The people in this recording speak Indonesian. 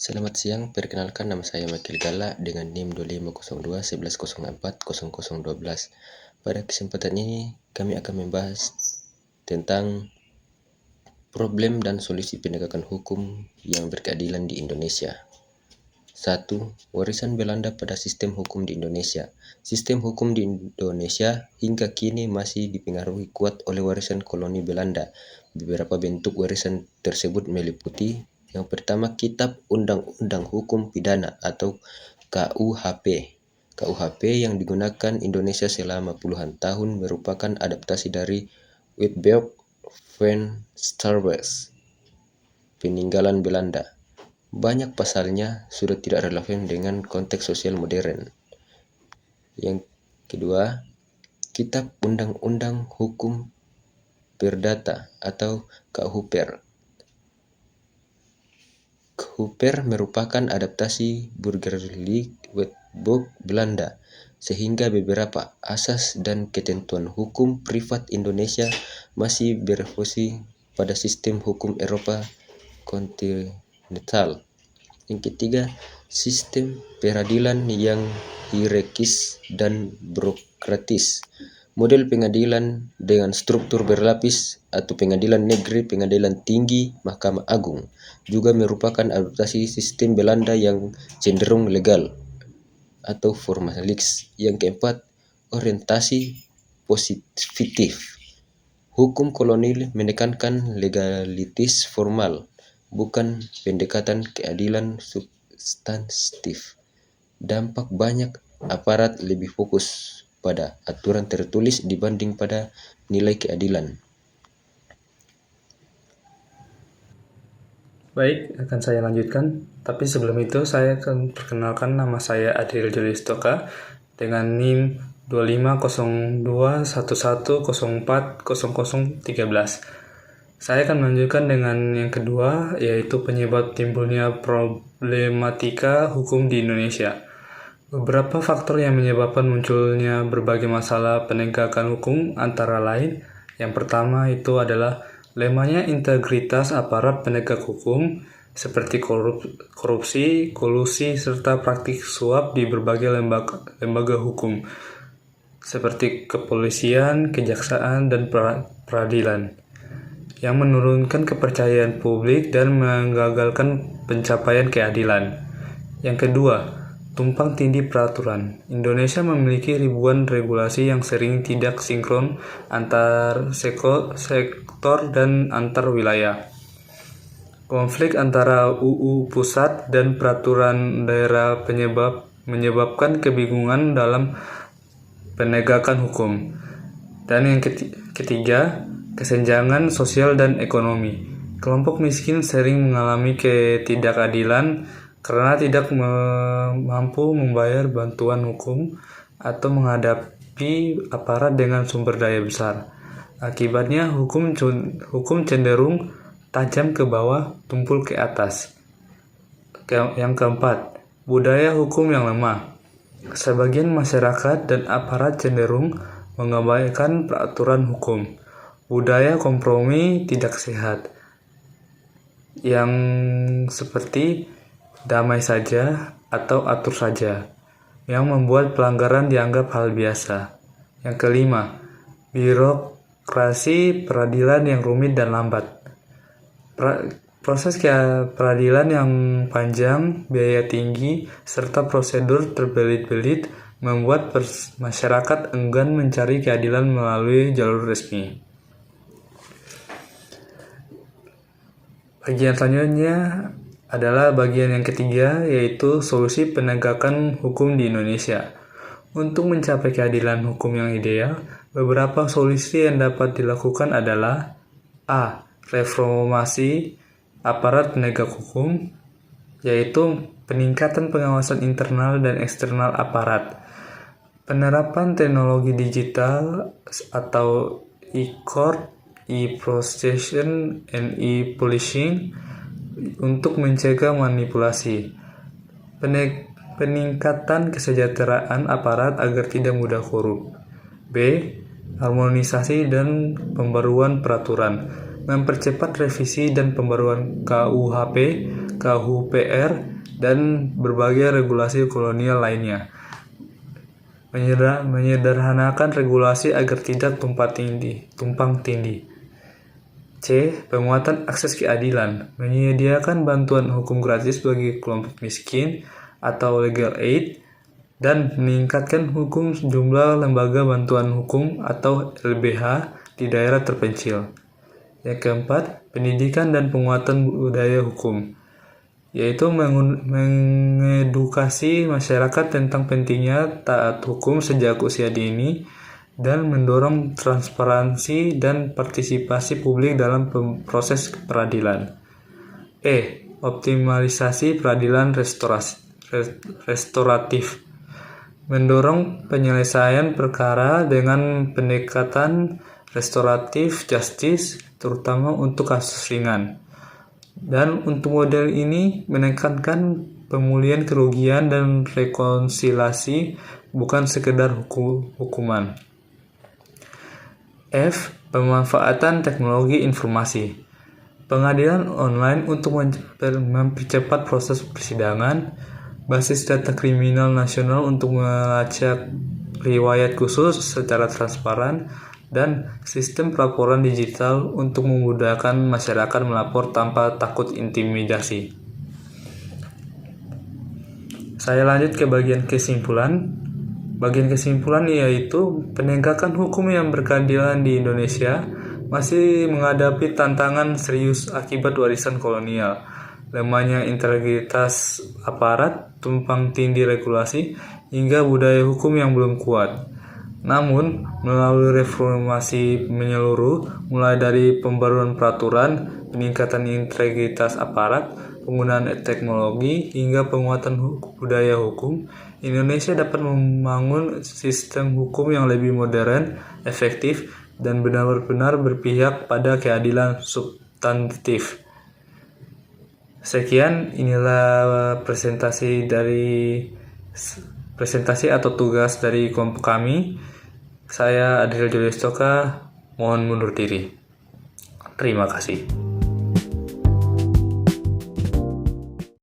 Selamat siang, perkenalkan nama saya Michael Gala dengan NIM 2502 1104 0012. Pada kesempatan ini kami akan membahas tentang problem dan solusi penegakan hukum yang berkeadilan di Indonesia. 1. Warisan Belanda pada sistem hukum di Indonesia. Sistem hukum di Indonesia hingga kini masih dipengaruhi kuat oleh warisan koloni Belanda. Beberapa bentuk warisan tersebut meliputi: yang pertama, Kitab Undang-Undang Hukum Pidana atau KUHP. KUHP yang digunakan Indonesia selama puluhan tahun merupakan adaptasi dari Witbooi van Starbers, peninggalan Belanda. Banyak pasalnya sudah tidak relevan dengan konteks sosial modern. Yang kedua, Kitab Undang-Undang Hukum Perdata atau KUHPER. KUHPER merupakan adaptasi Burgerlijk Wetboek Belanda, sehingga beberapa asas dan ketentuan hukum privat Indonesia masih berefleksi pada sistem hukum Eropa kontinental. Yang ketiga, sistem peradilan yang hierarkis dan birokratis. Model pengadilan dengan struktur berlapis atau pengadilan negeri, pengadilan tinggi, Mahkamah Agung juga merupakan adaptasi sistem Belanda yang cenderung legal atau formalis. Yang keempat, orientasi positif. Hukum kolonial menekankan legalitas formal, bukan pendekatan keadilan substantif. Dampak banyak aparat lebih fokus pada aturan tertulis dibanding pada nilai keadilan. Baik, akan saya lanjutkan. Tapi sebelum itu saya akan perkenalkan, nama saya Adil Julistoka dengan NIM 250211040013. Saya akan melanjutkan dengan yang kedua, yaitu penyebab timbulnya problematika hukum di Indonesia. Beberapa faktor yang menyebabkan munculnya berbagai masalah penegakan hukum antara lain, yang pertama itu adalah lemahnya integritas aparat penegak hukum, seperti korupsi, kolusi, serta praktik suap di berbagai lembaga hukum, seperti kepolisian, kejaksaan, dan peradilan, yang menurunkan kepercayaan publik dan menggagalkan pencapaian keadilan. Yang kedua, tumpang tindih peraturan. Indonesia memiliki ribuan regulasi yang sering tidak sinkron antar sektor dan antar wilayah. Konflik antara UU pusat dan peraturan daerah menyebabkan kebingungan dalam penegakan hukum. Dan yang ketiga, kesenjangan sosial dan ekonomi. Kelompok miskin sering mengalami ketidakadilan karena tidak mampu membayar bantuan hukum atau menghadapi aparat dengan sumber daya besar. Akibatnya hukum cenderung tajam ke bawah, tumpul ke atas. Yang keempat, budaya hukum yang lemah. Sebagian masyarakat dan aparat cenderung mengabaikan peraturan hukum. Budaya kompromi tidak sehat, yang seperti damai saja atau atur saja, yang membuat pelanggaran dianggap hal biasa. Yang kelima, birokrasi peradilan yang rumit dan lambat. Proses peradilan yang panjang, biaya tinggi, serta prosedur terbelit-belit membuat masyarakat enggan mencari keadilan melalui jalur resmi. Bagian selanjutnya adalah bagian yang ketiga, yaitu solusi penegakan hukum di Indonesia. Untuk mencapai keadilan hukum yang ideal, beberapa solusi yang dapat dilakukan adalah: A. Reformasi aparat penegak hukum, yaitu peningkatan pengawasan internal dan eksternal aparat, penerapan teknologi digital atau e-court, e-prosecution, and e-policing untuk mencegah manipulasi, peningkatan kesejahteraan aparat agar tidak mudah korup. B. Harmonisasi dan pembaruan peraturan, mempercepat revisi dan pembaruan KUHP, KUHPR, dan berbagai regulasi kolonial lainnya. Menyederhanakan regulasi agar tidak tumpang tindih. C. Penguatan akses keadilan. Menyediakan bantuan hukum gratis bagi kelompok miskin atau legal aid, dan meningkatkan hukum jumlah lembaga bantuan hukum atau LBH di daerah terpencil. Yang keempat, pendidikan dan penguatan budaya hukum, yaitu mengedukasi masyarakat tentang pentingnya taat hukum sejak usia dini dan mendorong transparansi dan partisipasi publik dalam proses peradilan. E. Optimalisasi peradilan restoratif. Mendorong penyelesaian perkara dengan pendekatan restoratif justice, terutama untuk kasus ringan. Dan untuk model ini menekankan pemulihan kerugian dan rekonsiliasi, bukan sekedar hukuman. F. Pemanfaatan teknologi informasi. Pengadilan online untuk mempercepat proses persidangan, basis data kriminal nasional untuk melacak riwayat khusus secara transparan, dan sistem pelaporan digital untuk memudahkan masyarakat melapor tanpa takut intimidasi. Saya lanjut ke bagian kesimpulan. Bagian kesimpulan yaitu penegakan hukum yang berkeadilan di Indonesia masih menghadapi tantangan serius akibat warisan kolonial, lemahnya integritas aparat, tumpang tindih regulasi, hingga budaya hukum yang belum kuat. Namun, melalui reformasi menyeluruh, mulai dari pembaruan peraturan, peningkatan integritas aparat, penggunaan teknologi, hingga penguatan budaya hukum, Indonesia dapat membangun sistem hukum yang lebih modern, efektif, dan benar-benar berpihak pada keadilan substantif. Sekian, inilah presentasi atau tugas dari kelompok kami. Saya Adriel Julius Toka, mohon mundur diri. Terima kasih.